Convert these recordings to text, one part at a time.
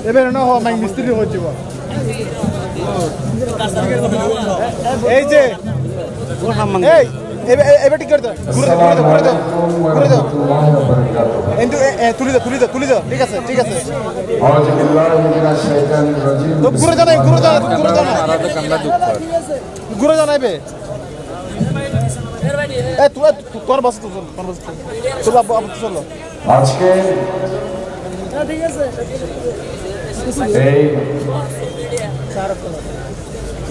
এবার না হয় মাই মিস্ত্রি হয়ে যাব এই যে এই এবার ঠিক করে দাও ঘুরে দাও কিন্তু তুলি দাও ঠিক আছে তো ঘুরে যাও ঘুরে যাও নাইবে এ তুই তোর বাস তোর বাবু চলো আজকে ঠিক আছে এই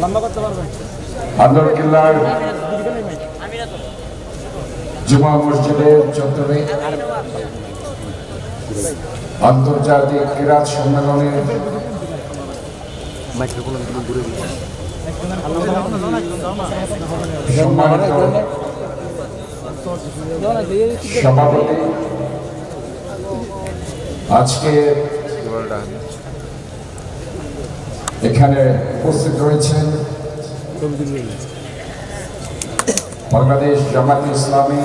লম্বা করতে পারবেন আন্দরকিল্লার জুমা মসজিদের চত্বরে আন্তর্জাতিক কিরাত সম্মেলনের সম্মানিত সভাপতি আজকে এখানে উপস্থিত রয়েছেন বাংলাদেশ জামায়াতে ইসলামী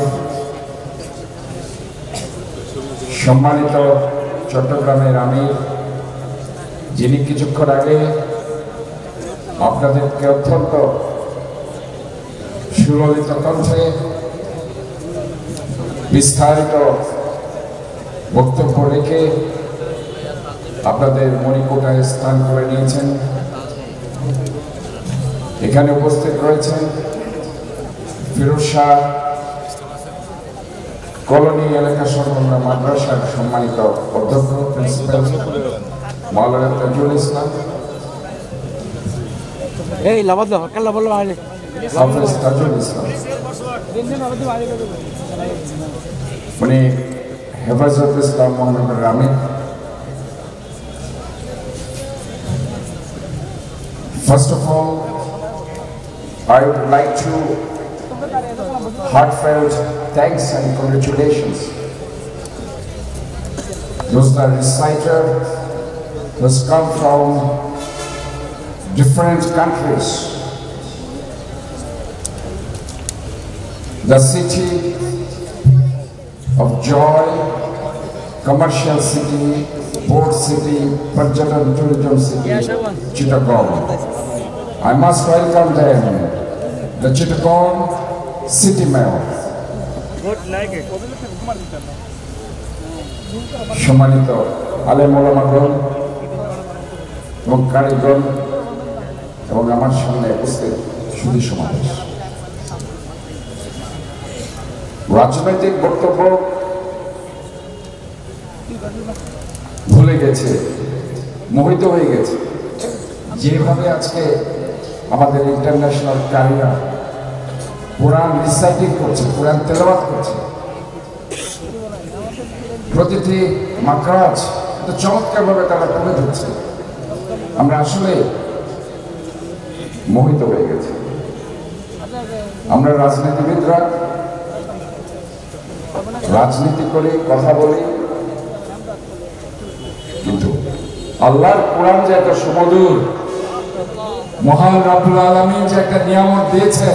সম্মানিত চট্টগ্রামের আমির, যিনি কিছুক্ষণ আগে আপনাদেরকে অত্যন্ত সুললিত কণ্ঠে বিস্তারিত বক্তব্য রেখে আপনাদের মণিকোটায় স্থান করে নিয়েছেন। এখানে উপস্থিত রয়েছেন ফিরোজ শাহ কলোনি এলাকা সংলগ্ন মাদ্রাসার সম্মানিত অধ্যক্ষ প্রিন্সিপাল মাওলানা তাজুল ইসলাম, হাফেজ তাজুল ইসলাম, উনি হেফাজত ইসলাম Mohammad Ramin. First of all, I would like to heartfelt thanks and congratulations those that reciter has come from different countries. The city of joy, commercial city, port city, Parjatan tourism city, Chittagong. I must welcome them, the Chittagong City Mayor. সম্মানিত আলেম ওলামাগণ এবং কারিগণ এবং আমার সামনে উপস্থিত সুধী সমাবেশ, রাজনৈতিক বক্তব্য ভুলে গেছে, মোহিত হয়ে গেছে। যেভাবে আজকে আমাদের ইন্টারন্যাশনাল কারিরা কোরআন রিসাইটিং করছে, কোরআন তেলাওয়াত করছে, প্রতিটি মাখরাজ চমৎকারভাবে তারা তুলে ধরছে, আমরা আসলে মোহিত হয়ে গেছি। আমরা রাজনীতিবিদরা রাজনীতি করে কথা বলি, কিন্তু আল্লাহর কোরআন যে একটা সুমধুর, মহান রব্বুল আলামিন যে একটা নিয়ামত দিয়েছে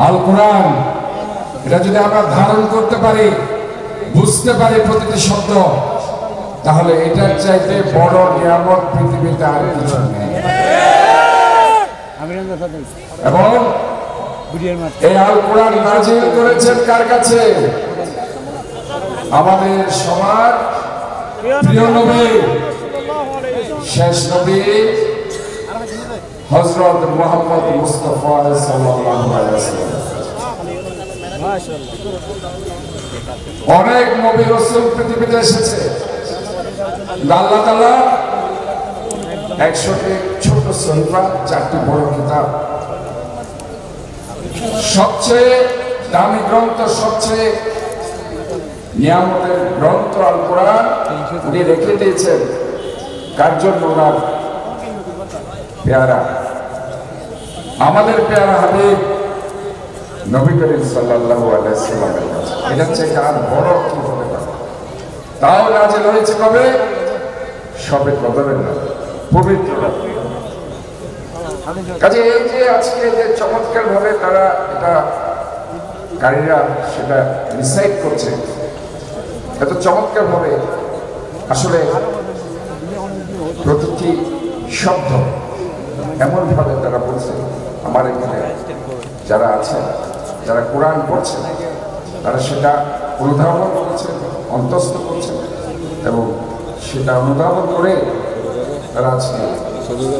আল কোরআন, এটা যদি আমরা ধারণ করতে পারি, বুঝতে পারি প্রতিটি শব্দ, তাহলে এটার চাইতে বড় নিয়ামত পৃথিবীতে আর কিছু নেই। এবং এই আল কোরআন নাজিল করেছেন কার কাছে? আমাদের সবার প্রিয় নবী, শেষ নবী হযরত মুহাম্মদ মুস্তাফা সাল্লাল্লাহু আলাইহি ওয়াসাল্লাম। অনেক নবী রাসূল পৃথিবীতে এসেছে, আল্লাহ তাআলা 100টি ছোট সহিফা, 4টি বড় কিতাব, সবচেয়ে দামি গ্রন্থ, সবচেয়ে নিয়ামতের গ্রন্থ আল কোরআন উনি রেখে দিয়েছেন কার জন্য? ওনার পেয়ারা, আমাদের পেয়ারা হাবিব নবী করিম সাল্লাল্লাহু আলাইহি ওয়াসাল্লামের কাছে। এটা হচ্ছে কার বড় কি হতে পারে? তাও নাজিল হয়েছে কবে? সবে কদরের রাতে, পবিত্র রাতে। কাজে এই যে আজকে যে চমৎকার ভাবে তারা এটা কারীরা সেটা রিসাইট করছে, এত চমৎকার ভাবে, আসলে প্রতিটি শব্দ এমনভাবে তারা বলছে, আমার এখানে যারা আছেন, যারা কোরআন পড়ছেন, তারা সেটা অনুধাবন করছেন, অন্তস্থ করছেন এবং সেটা অনুধাবন করে তারা আজকে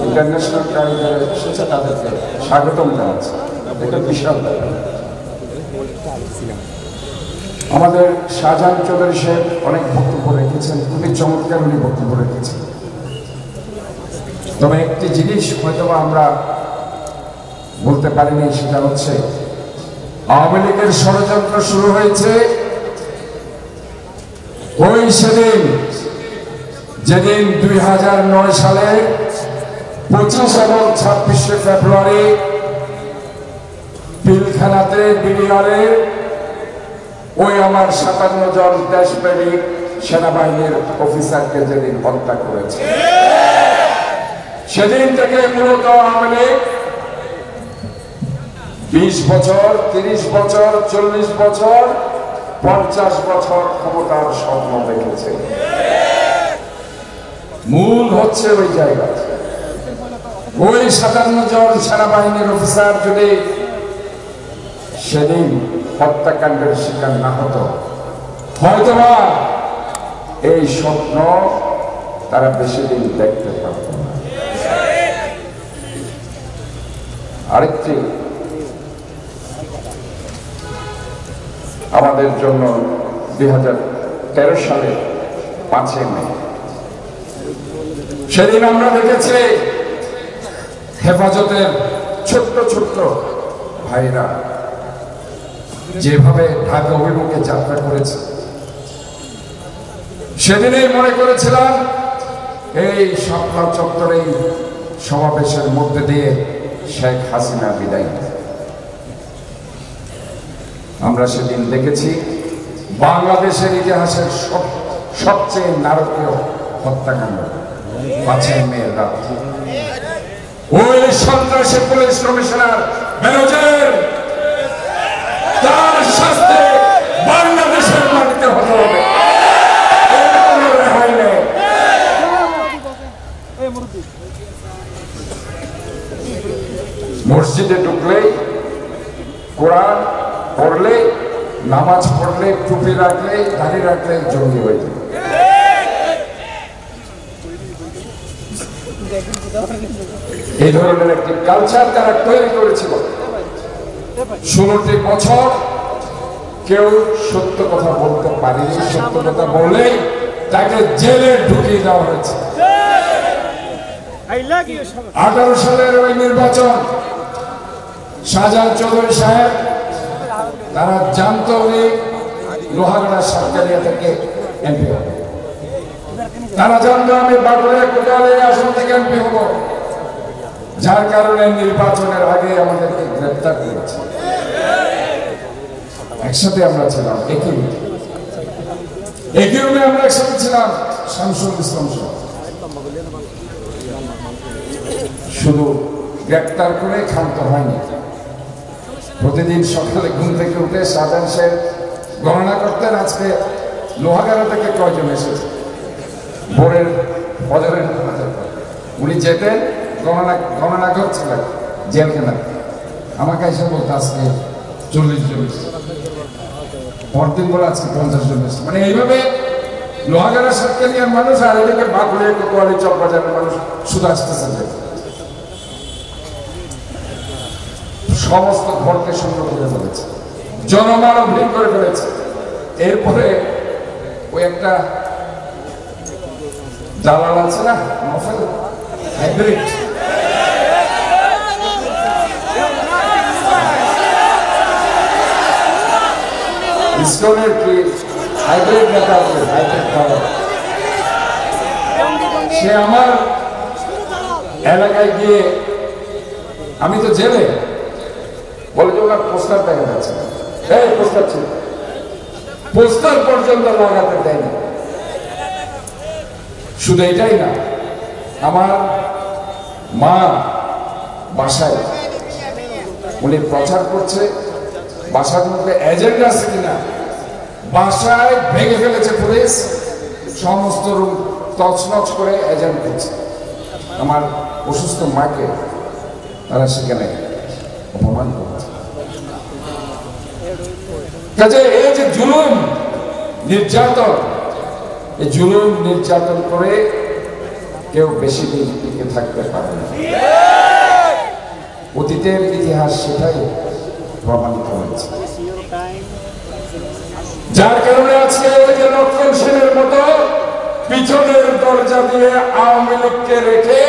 ইন্টারন্যাশনাল কারিগরে এসেছে, তাদেরকে স্বাগতম জানাচ্ছে। এটা বিশাল ব্যাপার। আমাদের শাহজাহান চৌধুরী সাহেব অনেক বক্তব্য রেখেছেন, খুবই চমৎকার উনি বক্তব্য রেখেছেন। তবে একটি জিনিস হয়তো আমরা বলতে পারিনি, সেটা হচ্ছে আওয়ামী লীগের ষড়যন্ত্র শুরু হয়েছে ওই সেদিন যেদিন 2009 সালে 25 এবং 26শে ফেব্রুয়ারি পিলখানাতে বিডিআরে ওই আমার 57 জন দেশপ্রেমিক সেনাবাহিনীর অফিসারকে যেদিন হত্যা করেছে, সেদিন থেকে মূলত আওয়ামী লীগ 20 বছর, 30 বছর, 40 বছর, 50 বছর ক্ষমতার স্বপ্ন দেখেছে। মূল হচ্ছে ওই জায়গা। ওই 57 জন সেনাবাহিনীর অফিসার যদি সেদিন হত্যাকাণ্ডের শিকার না হতো, হয়তোবা এই স্বপ্ন তারা বেশি দিন দেখতে পারত না। আরেকটি আমাদের জন্য 2013 সালে 5 মে সেদিন আমরা দেখেছি হেফাজতের ছোট্ট ছোট্ট ভাইরা যেভাবে ঢাকা অভিমুখে যাত্রা করেছে, সেদিনেই মনে করেছিলাম এই শাপলা চত্বরে সমাবেশের মধ্যে দিয়ে শেখ হাসিনা বিদায়। আমরা সেদিন দেখেছি বাংলাদেশের ইতিহাসের সবচেয়ে নারকীয় হত্যাকাণ্ড 5 মে রাত। ওই সন্ত্রাসী পুলিশ কমিশনার বেনজির, তার শাস্তি বাংলাদেশের মাটিতে হতে হবে, কোনো রেহাই নেই। মসজিদে ঢুকলেই, কোরআন পড়লে, নামাজ পড়লে, টুপি রাখলে, দাড়ি রাখলে জঙ্গি হয়ে যাবে। এই ধরনের একটি কালচার তারা তৈরি করেছিল। 16টি বছর কেউ সত্য কথা বলতে পারেনি, সত্য কথা বললে তাকে জেলে ঢুকিয়ে দেওয়া হয়েছে। 18 সালের ওই নির্বাচন, শাহজাহান চৌধুরী সাহেব তারা জানতো উনি লোহাগড়া সাতকারিয়া থেকে এমপি হবে, তারা জানতো আমি বাগুড়িয়া কোটালী আসন থেকে এমপি হব, যার কারণে নির্বাচনের আগে আমাদেরকে গ্রেপ্তার করেছে। একসাথে আমরা ছিলাম, একই রুমে আমরা একসাথে ছিলাম, শামসুল ইসলাম সহ। শুধু গ্রেপ্তার করে ক্ষান্ত হয়নি, প্রতিদিন সকালে ঘুম থেকে উঠে শাহজাহান সাহেব গণনা করতেন আজকে লোহাগাড়া থেকে কয়জন এসেছে ভোরের ফজরের নামাজের পর। উনি যেতেন গণনা করছিলেন জেলখানা, আমাকে এসে বলতো আজকে 40 জন, পরদিন বলে আজকে 50 জন এসেছে। মানে এইভাবে লোহাগাড়া সাতকারিয়ার মানুষ আর এদিকে বাগুড়িয়া কোতোয়ালি চকবাজারের মানুষ শুধু আসতেছে, সমস্ত ঘরকে সংগ্রহ করে ফেলেছে, জনমানব ভিড় করে ফেলেছে। এরপরে ওই একটা দালাল আছে না, নফেল হাইব্রিড, ইসকনের কি হাইব্রিড নেতা আছে, হাইব্রিড দালাল, সে আমার এলাকায় গিয়ে, আমি তো জেলে, বলে যে ওনার পোস্টার দেখা যাচ্ছে, এই পোস্টার ছিল, পোস্টার পর্যন্ত লাগাতে দেয়নি। শুধু এটাই না, আমার মা বাসায় উনি প্রচার করছে, বাসার মধ্যে এজেন্ট আছে কিনা, বাসায় ভেঙে ফেলেছে পুলিশ, সমস্ত রুম তছনছ করে এজেন্ট করছে। আমার অসুস্থ মাকে তারা সেখানে অপমান করছে। কাজে এই যে জুলুম নির্যাতন, এই জুলুম নির্যাতন করে কেউ বেশি দিন টিকে থাকতে পারে না। অতীতের ইতিহাস সেটাই প্রমাণিত হয়েছে। যার কারণে আজকে ওই যে লক্ষণ সেনের মতো পিছনের দরজা দিয়ে আওয়ামী লীগকে রেখে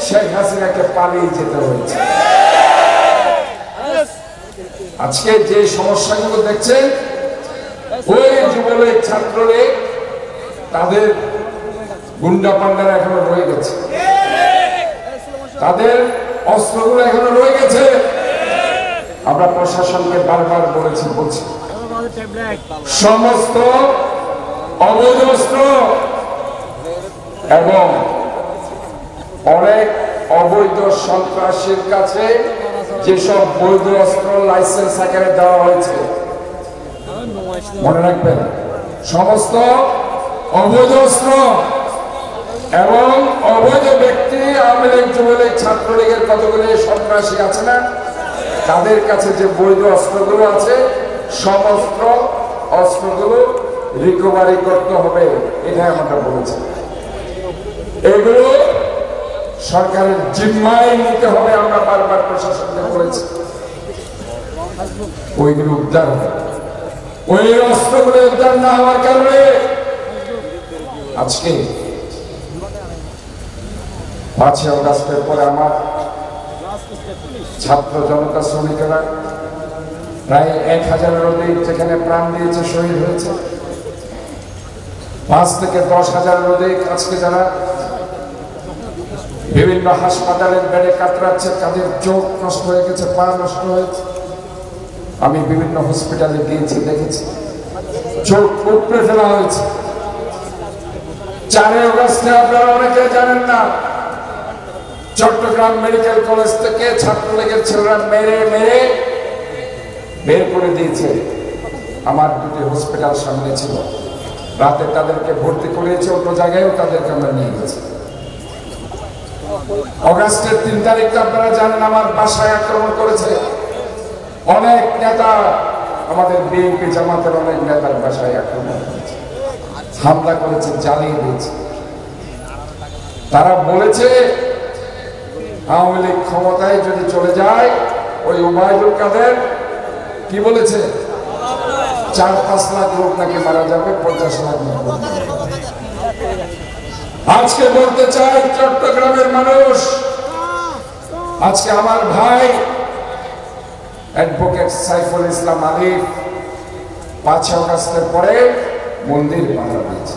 শেখ হাসিনাকে পালিয়ে যেতে হয়েছে। আজকে যে সমস্যাগুলো দেখছেন, ওই যুবলীগ ছাত্রলীগ তাদের গুন্ডা পান্ডারা এখনো রয়ে গেছে, তাদের অস্ত্রগুলো এখনো রয়ে গেছে। আমরা প্রশাসনকে বারবার বলছি সমস্ত অবৈধ অস্ত্র এবং অনেক অবৈধ সন্ত্রাসীর কাছে যেসব বৈধ অস্ত্র লাইসেন্স আকারে দেওয়া হয়েছে, মনে রাখবেন সমস্ত অবৈধ অস্ত্র এবং অবৈধ ব্যক্তি আওয়ামী লীগ যুবলীগ ছাত্রলীগের কতগুলি সন্ত্রাসী আছে না, তাদের কাছে যে বৈধ অস্ত্রগুলো আছে সমস্ত অস্ত্রগুলো রিকভারি করতে হবে, এটাই আমরা বলেছি। এগুলো সরকারের জিম্মায় নিতে হবে, আমরা বারবার প্রশাসনকে বলেছি। ওইগুলো উদ্ধার হবে। ওই অস্ত্রগুলো উদ্ধার না হওয়ার কারণে আজকে 5ই আগস্টের পরে আমার ছাত্র জনতা শ্রমিকেরা প্রায় 1000-এর অধিক যেখানে প্রাণ দিয়েছে, শহীদ হয়েছে। 5 থেকে 10,000-এর অধিক আজকে যারা বিভিন্ন হাসপাতালের বেডে কাতরাচ্ছে, তাদের চোখ নষ্ট হয়ে গেছে, পা নষ্ট হয়েছে। আমি বিভিন্ন হসপিটালে গিয়েছি, দেখেছি চোখ উপড়ে ফেলা হয়েছে। 4 আগস্টে আপনারা অনেকে জানেন না, চট্টগ্রাম মেডিকেল কলেজ থেকে ছাত্রলীগের ছেলেরা মেরে মেরে বের করে দিয়েছে। আমার দুটি হসপিটাল সামনে ছিল, রাতে তাদেরকে ভর্তি করিয়েছে, অন্য জায়গায়ও তাদেরকে আমরা নিয়ে গেছি। অগাস্টের 3 তারিখটা আপনারা জানেন, আমার বাসায় আক্রমণ করেছে অনেক নেতা, আমাদের বিএনপি জামাতের অনেক নেতার বাসায় আক্রমণ করেছে, হামলা করেছে, জ্বালিয়ে দিয়েছে। তারা বলেছে আওয়ামী লীগ ক্ষমতায় যদি চলে যায়, ওই ওবায়দুল কাদের কি বলেছে, 4-5 লাখ লোক নাকি মারা যাবে, 50 লাখ লোক। আজকে বলতে চাই চট্টগ্রামের মানুষ, আজকে আমার ভাই অ্যাডভোকেট সাইফুল ইসলাম আলিফ 5 আগস্টের পরে মন্দির পাহারা দিয়েছে।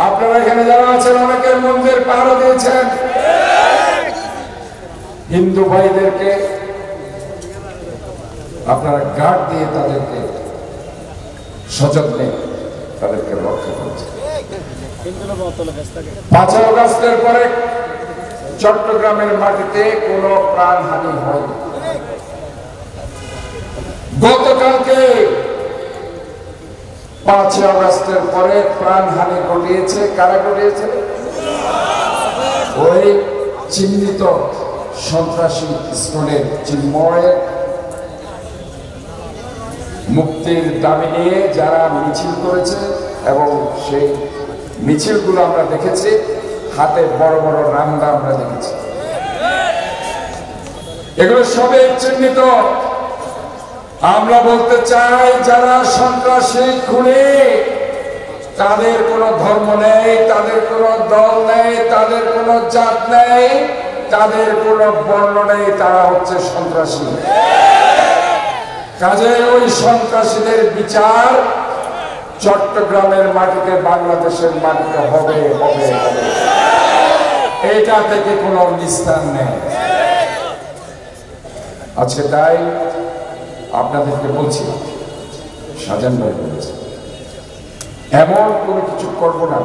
আপনারা এখানে যারা আছেন অনেকের মন্দির পাহারা দিয়েছেন। হিন্দু ভাইদেরকে আপনারা গার্ড দিয়ে তাদেরকে সযত্নে তাদেরকে রক্ষা করছেন। 5 আগস্টের পরে চট্টগ্রামের মাটিতে কোনো প্রাণহানি হয়নি। গতকালকে 5 আগস্টের পরে প্রাণহানি ঘটিয়েছে, কারা ঘটিয়েছে? ওই চিহ্নিত সন্ত্রাসী স্কুলের চিন্ময়ের মুক্তির দাবি নিয়ে যারা মিছিল করেছে, এবং সেই মিছিলগুলো আমরা দেখেছি, হাতে বড় বড় রামদা আমরা দেখেছি। এগুলো সবে চিহ্নিত। আমরা বলতে চাই যারা সন্ত্রাসী খুনি, তাদের কোনো ধর্ম নেই, তাদের কোনো দল নেই, তাদের কোনো জাত নেই, তাদের কোনো বর্ণ নেই, তারা হচ্ছে সন্ত্রাসী। কাজে ওই সন্ত্রাসীদের বিচার চট্টগ্রামের মাটিতে, বাংলাদেশের মাটিতে হবে হবে হবে, এটা থেকে কোনো নিস্তার নেই। আজকে তাই আপনাদেরকে বলছি, সাজান ভাই বলেছে এমন কোনো কিছু করবো না